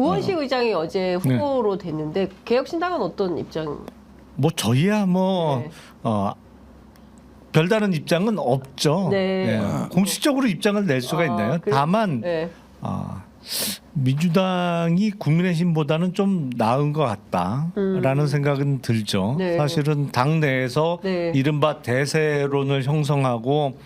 우원식 의장이 어제 후보로 됐는데 개혁신당은 어떤 입장? 뭐 저희야 뭐 네. 별다른 입장은 없죠. 네. 공식적으로 입장을 낼 수가 있나요? 다만 네. 민주당이 국민의힘보다는 좀 나은 것 같다라는 생각은 들죠. 네. 사실은 당 내에서 네. 이른바 대세론을 형성하고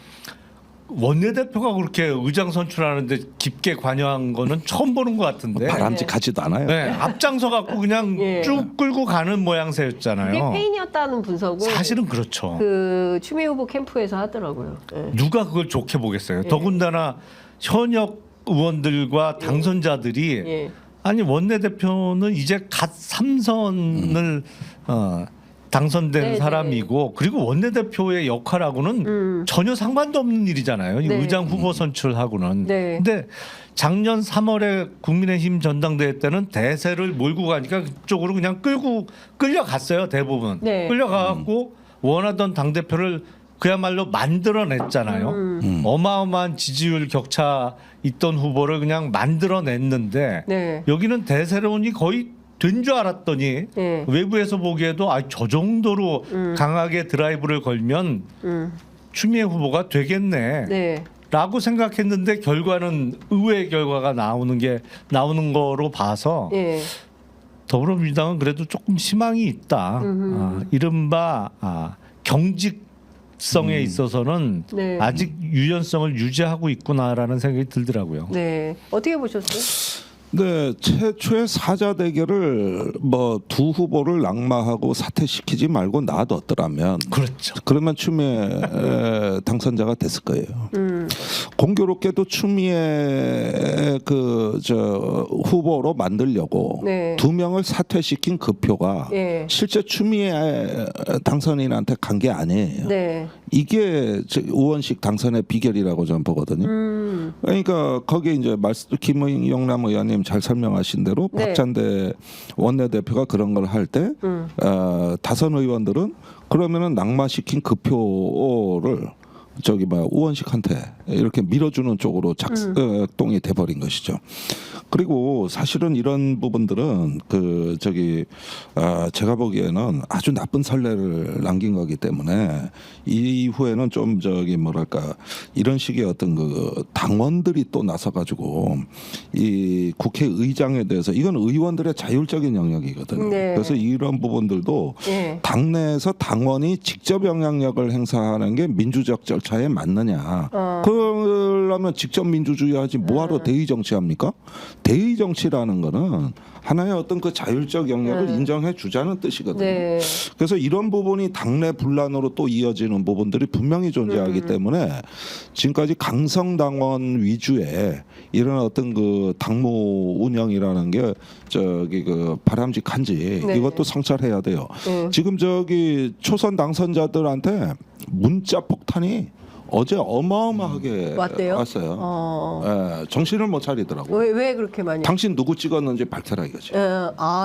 원내대표가 그렇게 의장 선출하는데 깊게 관여한 거는 처음 보는 것 같은데. 바람직하지도 않아요. 네, 앞장서 갖고 그냥 예. 쭉 끌고 가는 그게 모양새였잖아요. 페인이었다는 분석을 사실은 그렇죠. 그 추미애 후보 캠프에서 하더라고요. 네. 누가 그걸 좋게 보겠어요. 더군다나 현역 의원들과 당선자들이 예. 아니 원내대표는 이제 갓 3선을 당선된 네, 사람이고 그리고 원내대표의 역할하고는 전혀 상관도 없는 일이잖아요. 이 네. 의장 후보 선출하고는. 네. 근데 작년 3월에 국민의힘 전당대회 때는 대세를 몰고 가니까 그쪽으로 그냥 끌려갔어요. 대부분. 네. 끌려가갖고 원하던 당대표를 그야말로 만들어냈잖아요. 어마어마한 지지율 격차 있던 후보를 그냥 만들어냈는데 네. 여기는 대세론이 거의 된 줄 알았더니 네. 외부에서 보기에도 저 정도로 강하게 드라이브를 걸면 추미애 후보가 되겠네. 네. 라고 생각했는데 결과는 의외의 결과가 나오는 거로 봐서 예. 더불어민주당은 그래도 조금 희망이 있다. 이른바 경직성에 있어서는 네. 아직 유연성을 유지하고 있구나라는 생각이 들더라고요. 네. 어떻게 보셨어요? 네, 최초의 사자 대결을 뭐 두 후보를 낙마하고 사퇴시키지 말고 놔뒀더라면 그렇죠. 그러면 추미애 당선자가 됐을 거예요. 공교롭게도 추미애 후보로 만들려고 네. 두 명을 사퇴시킨 그 표가 예. 실제 추미애 당선인한테 간 게 아니에요. 네. 이게 우원식 당선의 비결이라고 저는 보거든요. 그러니까 거기에 이제 김영남 의원님 잘 설명하신 대로 네. 박찬대 원내대표가 그런 걸 할 때 다선 의원들은 그러면은 낙마시킨 그 표를 우원식한테 이렇게 밀어주는 쪽으로 작동이 돼버린 것이죠. 그리고 사실은 이런 부분들은 제가 보기에는 아주 나쁜 선례를 남긴 거기 때문에 이후에는 좀 이런 식의 어떤 당원들이 또 나서가지고 이 국회의장에 대해서 이건 의원들의 자율적인 영역이거든요. 네. 그래서 이런 부분들도 예. 당내에서 당원이 직접 영향력을 행사하는 게 민주적 절차에 맞느냐? 그러려면 직접 민주주의 하지 뭐하러 대의 정치합니까? 대의 정치라는 거는 하나의 어떤 그 자율적 영역을 인정해 주자는 뜻이거든요. 네. 그래서 이런 부분이 당내 분란으로 또 이어지는 부분들이 분명히 존재하기 때문에 지금까지 강성당원 위주의 이런 어떤 그 당무 운영이라는 게 바람직한지 네. 이것도 성찰해야 돼요. 지금 초선 당선자들한테 문자 폭탄이 어제 어마어마하게 왔대요? 왔어요. 예, 정신을 못 차리더라고요. 왜 그렇게 많이? 당신 누구 찍었는지 밝혀라 이거지.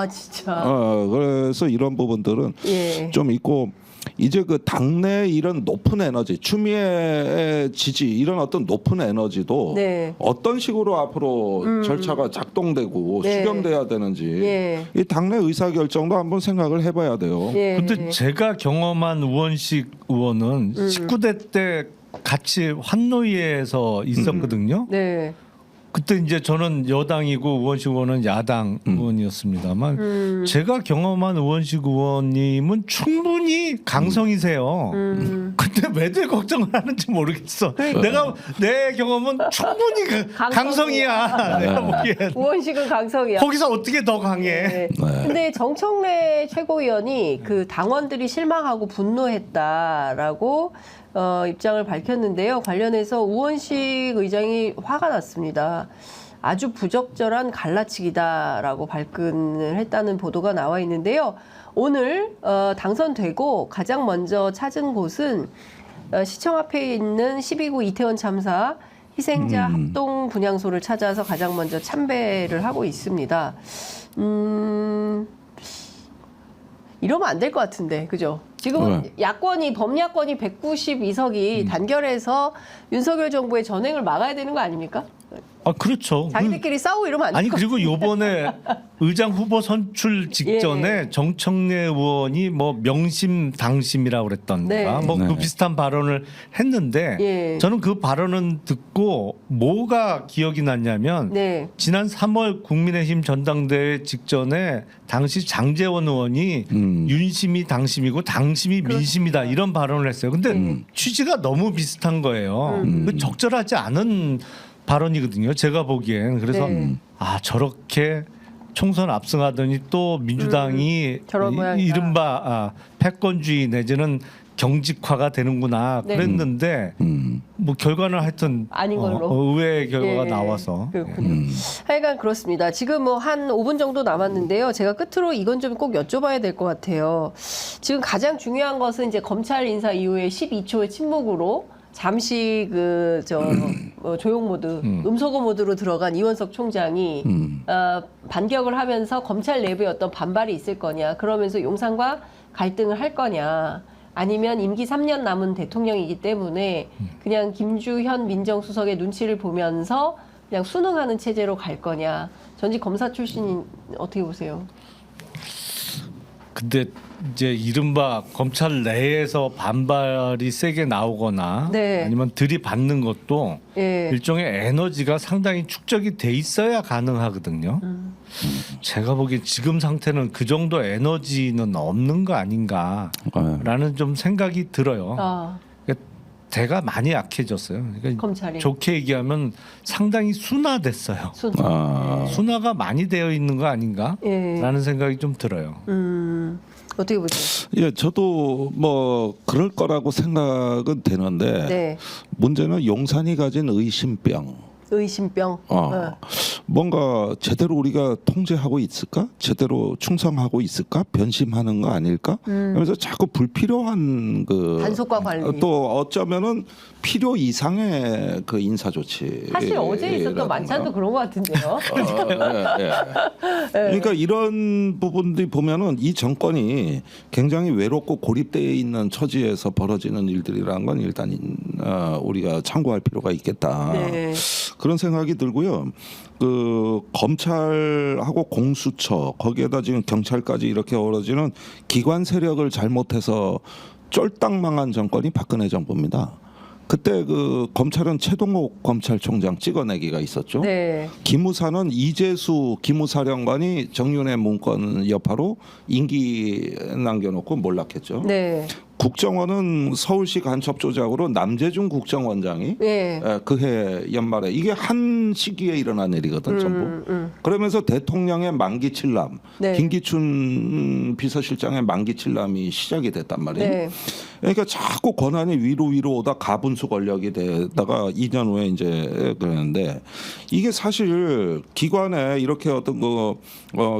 진짜. 그래서 이런 부분들은 예. 좀 있고 이제 그 당내 이런 높은 에너지, 추미애 지지 이런 어떤 높은 에너지도 네. 어떤 식으로 앞으로 절차가 작동되고 네. 수렴돼야 되는지 예. 이 당내 의사 결정도 한번 생각을 해봐야 돼요. 예. 근데 제가 경험한 우원식 의원은 19대 때 같이 환노위에서 있었거든요. 네. 그때 이제 저는 여당이고 우원식 의원은 야당 의원이었습니다만 제가 경험한 우원식 의원님은 충분히 강성이세요. 근데 왜들 걱정을 하는지 모르겠어. 내 경험은 충분히 강성이야. 내가 보기엔. 우원식은 강성이야. 거기서 어떻게 더 강해? 네. 근데 정청래 최고위원이 그 당원들이 실망하고 분노했다라고 입장을 밝혔는데요. 관련해서 우원식 의장이 화가 났습니다. 아주 부적절한 갈라치기다라고 발끈을 했다는 보도가 나와 있는데요. 오늘 당선되고 가장 먼저 찾은 곳은 시청 앞에 있는 12구 이태원 참사 희생자 합동 분향소를 찾아서 가장 먼저 참배를 하고 있습니다. 이러면 안 될 것 같은데, 그죠? 지금은 범야권이 192석이 단결해서 윤석열 정부의 전횡을 막아야 되는 거 아닙니까? 아 그렇죠. 자기들끼리 싸우고 이러면 안 아니 될 것 그리고 요번에 의장 후보 선출 직전에 예. 정청래 의원이 뭐 명심당심이라고 그랬던가 네. 뭐 그 네. 비슷한 발언을 했는데 예. 저는 그 발언은 듣고 뭐가 기억이 났냐면 네. 지난 3월 국민의힘 전당대회 직전에 당시 장제원 의원이 윤심이 당심이고 당심이 민심이다 이런 발언을 했어요. 근데 취지가 너무 비슷한 거예요. 그 적절하지 않은 발언이거든요. 제가 보기엔. 그래서 네. 아 저렇게 총선 압승하더니 또 민주당이 저런 모양이다. 이른바 패권주의 내지는 경직화가 되는구나 네. 그랬는데 뭐 결과는 하여튼 아닌 걸로. 의외의 결과가 예. 나와서 그렇군요. 하여간 그렇습니다. 지금 뭐 한 5분 정도 남았는데요. 제가 끝으로 이건 좀 꼭 여쭤봐야 될 것 같아요. 지금 가장 중요한 것은 이제 검찰 인사 이후에 12초의 침묵으로 잠시 조용 모드, 음소거 모드로 들어간 이원석 총장이 반격을 하면서 검찰 내부에 어떤 반발이 있을 거냐, 그러면서 용산과 갈등을 할 거냐, 아니면 임기 3년 남은 대통령이기 때문에 그냥 김주현 민정수석의 눈치를 보면서 그냥 순응하는 체제로 갈 거냐. 전직 검사 출신인 어떻게 보세요? 근데 이제 이른바 검찰 내에서 반발이 세게 나오거나 네. 아니면 들이받는 것도 예. 일종의 에너지가 상당히 축적이 돼 있어야 가능하거든요. 제가 보기엔 지금 상태는 그 정도 에너지는 없는 거 아닌가라는 좀 생각이 들어요. 아, 그러니까 대가 많이 약해졌어요. 그러니까 검찰이. 좋게 얘기하면 상당히 순화됐어요. 순화가 많이 되어 있는 거 아닌가라는 예. 생각이 좀 들어요. 어떻게 보세요? 예, 저도 뭐 그럴 거라고 생각은 되는데 네. 문제는 용산이 가진 의심병. 의심병. 뭔가 제대로 우리가 통제하고 있을까? 제대로 충성하고 있을까? 변심하는 거 아닐까? 그래서 자꾸 불필요한 그 단속과 관리. 또 어쩌면은 필요 이상의 그 인사 조치. 사실 어제 있었던 만찬도 그런 것 같은데요. 예, 예. 그러니까 이런 부분들이 보면은 이 정권이 굉장히 외롭고 고립되어 있는 처지에서 벌어지는 일들이라는 건 일단 우리가 참고할 필요가 있겠다. 네. 그런 생각이 들고요. 그 검찰하고 공수처 거기에다 지금 경찰까지 이렇게 어우러지는 기관 세력을 잘못해서 쫄딱 망한 정권이 박근혜 정부입니다. 그때 그 검찰은 최동욱 검찰총장 찍어내기가 있었죠. 네. 기무사는 이재수 기무사령관이 정윤회 문건 여파로 임기 남겨놓고 몰락했죠. 네. 국정원은 서울시 간첩 조작으로 남재중 국정원장이 네. 그해 연말에 이게 한 시기에 일어난 일이거든 전부. 그러면서 대통령의 만기 칠람, 네. 김기춘 비서실장의 만기 칠람이 시작이 됐단 말이에요. 네. 그러니까 자꾸 권한이 위로 오다 가분수 권력이 되다가 2년 후에 이제 그러는데 이게 사실 기관에 이렇게 어떤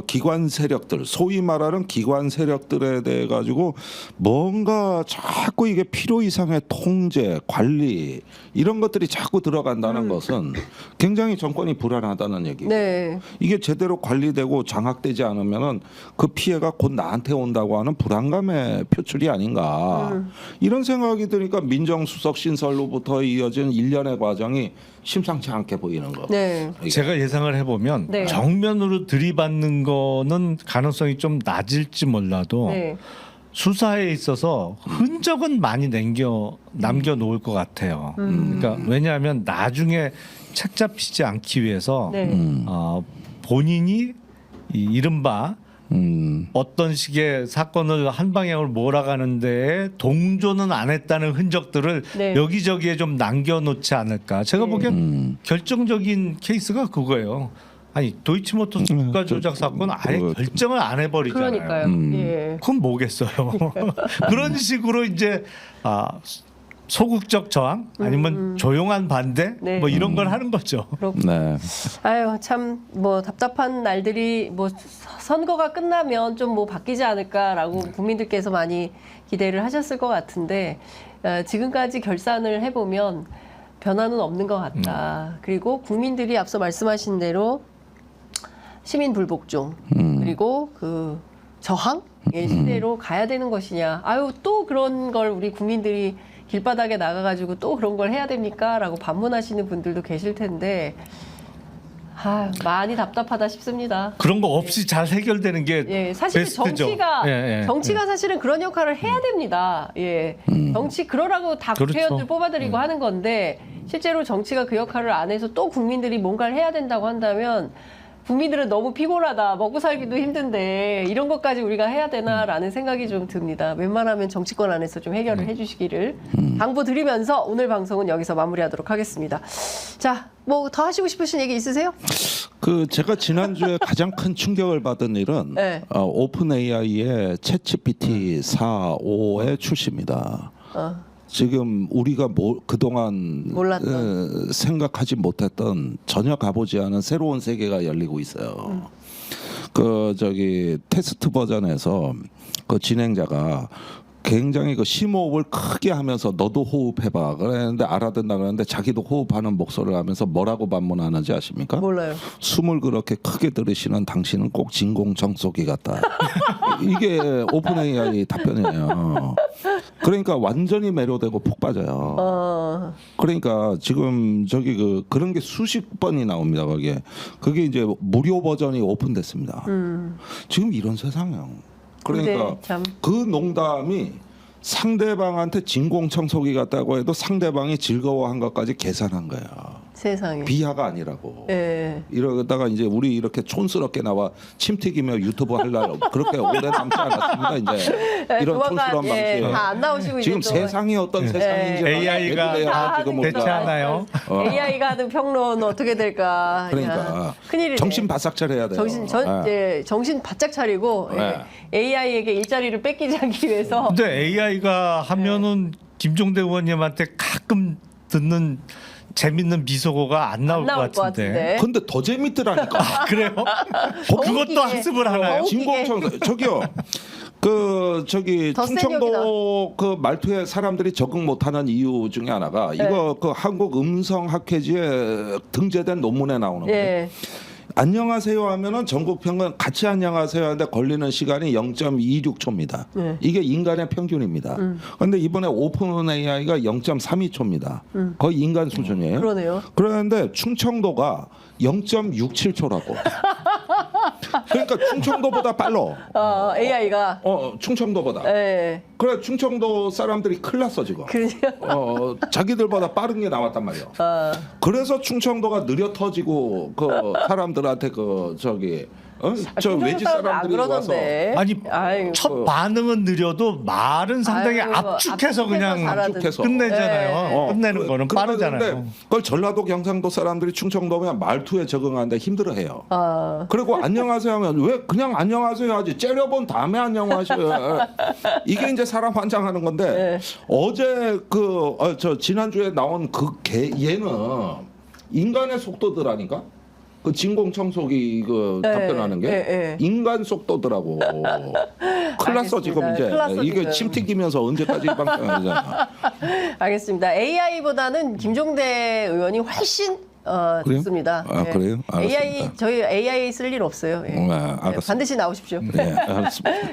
기관 세력들 소위 말하는 기관 세력들에 대해 가지고 뭔가 자꾸 이게 필요 이상의 통제 관리 이런 것들이 자꾸 들어간다는 것은 굉장히 정권이 불안하다는 얘기고 네. 이게 제대로 관리되고 장악되지 않으면은 그 피해가 곧 나한테 온다고 하는 불안감의 표출이 아닌가 이런 생각이 드니까 민정수석 신설로부터 이어진 일련의 과정이 심상치 않게 보이는 거. 네. 제가 예상을 해보면 네. 정면으로 들이받는 거는 가능성이 좀 낮을지 몰라도 네. 수사에 있어서 흔적은 많이 남겨 놓을 것 같아요. 그러니까 왜냐하면 나중에 책 잡히지 않기 위해서 네. 본인이 이른바 어떤 식의 사건을 한 방향으로 몰아가는 데에 동조는 안 했다는 흔적들을 네. 여기저기에 좀 남겨놓지 않을까. 제가 네. 보기엔 결정적인 케이스가 그거예요. 아니 도이치모터스 주가 조작 사건 아예 결정을 안 해버리잖아요. 그러니까요. 예. 그건 뭐겠어요. 그런 식으로 이제 소극적 저항 아니면 조용한 반대 네. 뭐 이런 걸 하는 거죠. 네. 아유 참 뭐 답답한 날들이 뭐 선거가 끝나면 좀 뭐 바뀌지 않을까라고 국민들께서 많이 기대를 하셨을 것 같은데 지금까지 결산을 해보면 변화는 없는 것 같다. 그리고 국민들이 앞서 말씀하신 대로 시민 불복종 그리고 그 저항의 시대로 가야 되는 것이냐. 아유 또 그런 걸 우리 국민들이 길바닥에 나가가지고 또 그런 걸 해야 됩니까? 라고 반문하시는 분들도 계실 텐데 많이 답답하다 싶습니다. 그런 거 없이 잘 해결되는 게 예, 사실 베스트죠. 정치가 사실은 그런 역할을 해야 됩니다. 예, 정치 그러라고 다 그렇죠. 국회의원들 뽑아들이고 하는 건데 실제로 정치가 그 역할을 안 해서 또 국민들이 뭔가를 해야 된다고 한다면 국민들은 너무 피곤하다, 먹고 살기도 힘든데 이런 것까지 우리가 해야 되나라는 생각이 좀 듭니다. 웬만하면 정치권 안에서 좀 해결을 해주시기를 당부드리면서 오늘 방송은 여기서 마무리하도록 하겠습니다. 자, 뭐 더 하시고 싶으신 얘기 있으세요? 그 제가 지난주에 가장 큰 충격을 받은 일은 네. 오픈 AI의 챗GPT 4.5의 출시입니다. 지금 우리가 그동안 몰랐던. 생각하지 못했던 전혀 가보지 않은 새로운 세계가 열리고 있어요. 그 저기 테스트 버전에서 그 진행자가 굉장히 그 심호흡을 크게 하면서 너도 호흡해봐 그랬는데 알아듣나 그랬는데 자기도 호흡하는 목소리를 하면서 뭐라고 반문하는지 아십니까? 몰라요. 숨을 그렇게 크게 들이쉬는 당신은 꼭 진공청소기 같다. 이게 오픈 AI 답변이에요. 그러니까 완전히 매료되고 푹 빠져요. 그러니까 지금 저기 그런 게 수십 번이 나옵니다. 거기에 그게 이제 무료 버전이 오픈됐습니다. 지금 이런 세상이에요. 그러니까 네, 참. 그 농담이 상대방한테 진공청소기 같다고 해도 상대방이 즐거워한 것까지 계산한 거야. 세상에. 비하가 아니라고. 예. 이러다가 이제 우리 이렇게 촌스럽게 나와 침 튀기며 유튜브 할 날 그렇게 오래 남지 않았습니다. 이제 이런 촌스러운 방식에 다 안 나오시고 지금 이제 또 세상이 어떤 세상인지 AI가 다 지금 하는 대체 하나요? AI가 하는 평론 어떻게 될까? 그러니까 야, 큰일이네. 정신 바싹 차려야 돼요. 정신 바짝 차리고 AI에게 일자리를 뺏기지 않기 위해서. 근데 AI가 하면은 김종대 의원님한테 가끔 듣는 재밌는 비속어가 안 나올 것 같은데. 근데 더 재밌더라니까. 아, 그래요? 그것도 학습을 하나요? 진공청소 저기요. 그 저기 더 센 충청도 그 말투에 사람들이 적응 못하는 이유 중에 하나가 이거 그 한국 음성학회지에 등재된 논문에 나오는 거예요. 안녕하세요 하면은 전국 평균 같이 안녕하세요 하는데 걸리는 시간이 0.26초입니다. 이게 인간의 평균입니다. 그런데 이번에 오픈 AI가 0.32초입니다. 거의 인간 수준이에요. 그러네요. 그런데 충청도가 0.67초라고. 그러니까 충청도보다 빨라. AI가. 충청도보다. 예. 그래 충청도 사람들이 큰일 났어 지금. 자기들보다 빠른 게 나왔단 말이야. 그래서 충청도가 느려 터지고 그 사람들한테 그 저기 저 외지 사람들이 와서 아니 아이고. 첫 반응은 느려도 말은 상당히 압축해서 그냥 압축해서. 끝내잖아요. 끝내는 거는 빠르잖아요. 그걸 전라도 경상도 사람들이 충청도면 말투에 적응하는데 힘들어해요. 그리고 안녕하세요 하면 왜 그냥 안녕하세요 하지 째려본 다음에 안녕하세요. 이게 이제 사람 환장하는 건데 어제 저 지난주에 나온 얘는 인간의 속도더라니까. 그 진공청소기 답변하는 게 인간 속도더라고. 큰일 났어 지금 이제. 이게 침 튀기면서 언제까지 방송하잖아. 알겠습니다. AI보다는 김종대 의원이 훨씬 좋습니다. 그래요? 알겠습니다. 저희 AI 쓸 일 없어요. 알겠습니다. 반드시 나오십시오. 네, 알겠습니다.